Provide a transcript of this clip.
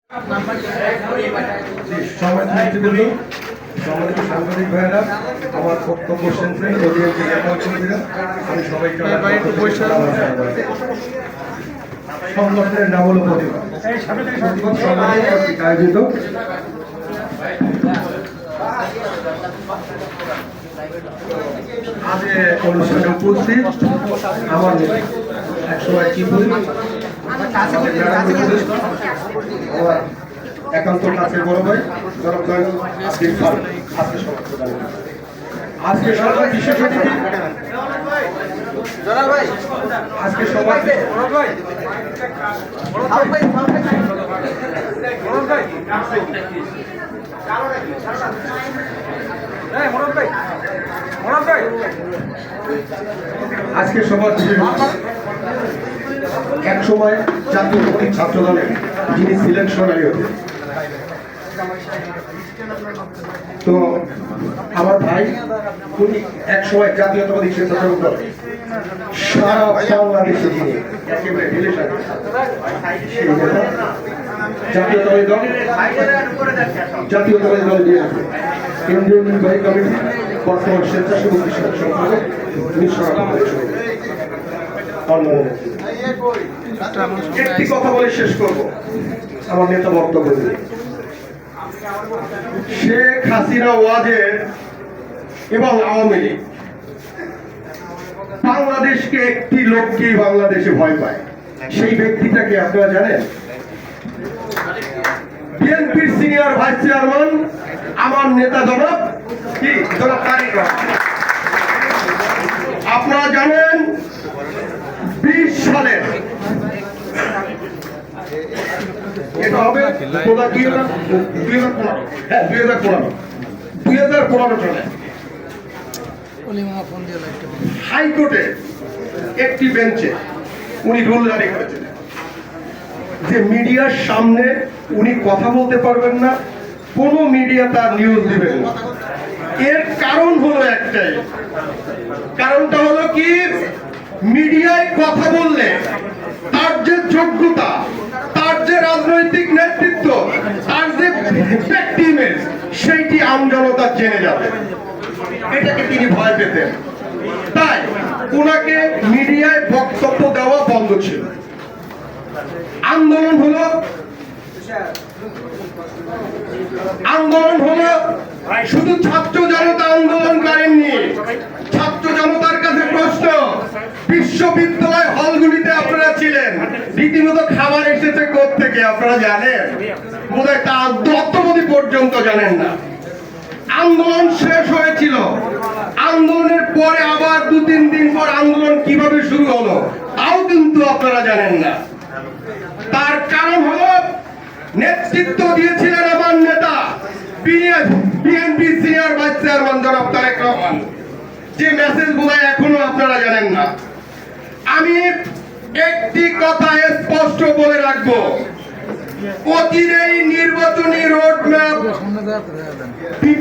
সাংবাদিক ভাইয়েরা, আমার বক্তব্য শুনছেন, আমি সবাইকে সংগঠনের নাম হল প্রতিবাদ আয়োজিত আজ অনুষ্ঠানে উপস্থিত আমার একসময় কি বলি আমার একান্ত কাছের বড় ভাই জনাব জয়নুল আবদিন খান আজকে সবার বিশেষ অতিথি আজকে সবার আজকে সবার এক সময় জাতীয় ছাত্র দলের যিনি ছিলেন সোনালী হতেন, তো আমার ভাই উনি এক সময় জাতীয়তাবাদী স্বেচ্ছাসেবক দল সারা বাংলাদেশে যিনি একেবারে জাতীয়তাবাদী দল নিয়ে আসবে কেন্দ্রীয় নির্বাহী কমিটি বর্তমান স্বেচ্ছাসেবক সম্পাদক একটি কথা বলে শেষ করবো আমার নেতা বক্তব্য দিলে। শেখ হাসিনা ওয়াজের এবং আওয়ামী লীগ বাংলাদেশকে একটি লোককেই বাংলাদেশে ভয় পায়, সেই ব্যক্তিটাকে আপনারা জানেন? বিএনপির সিনিয়র ভাইস চেয়ারম্যান আমার নেতা জনাব তারেক রহমান। আপনারা জানেন 20 সালের এটা হবে 2015 সালে হাইকোর্টে একটি বেঞ্চে উনি রুল জারি করেছিলেন যে মিডিয়ার সামনে উনি কথা বলতে পারবেন না, কোন মিডিয়া তার নিউজ দিবেন না। এর কারণ হলো একটাই, কারণটা হলো কি, মিডিয়ায় কথা বললে তার যে যোগ্যতা, তার যে রাজনৈতিক নেতৃত্ব, তার যে ব্যক্তি ইমেজ, সেইটি আমজনতা জেনে যাবে। এটাকে তিনি ভয় পেতেন, তাই ওনাকে মিডিয়ায় বক্তব্য দেওয়া বন্ধ ছিল। আন্দোলন হলো শুধু ছাত্র জনতা আন্দোলন করেননি। ছাত্র জনতার কাছে প্রশ্ন, বিশ্ববিদ্যালয় হলগুলিতে আপনারা ছিলেন, রীতিমতো খাবার এসেছে কোত্থেকে আপনারা জানেন? বোধহয় তা তত্ত্ববোধী পর্যন্ত জানেন না। আন্দোলন শেষ হয়েছিল, আন্দোলনের পরে আবার 2-3 দিন পর আন্দোলন কিভাবে শুরু হলো তাও কিন্তু আপনারা জানেন না। তার কারণ হলো নেতৃত্ব দিয়েছিলেন আমার নেতা বিএনপি সিনিয়র ভাইস চেয়ারম্যান জনাব তারেক রহমান, যে মেসেজ বোধহয় এখনো আপনারা জানেন না। আমি একটি কথা স্পষ্ট বলে রাখবো, অচিরেই নির্বাচনী রোড ম্যাপ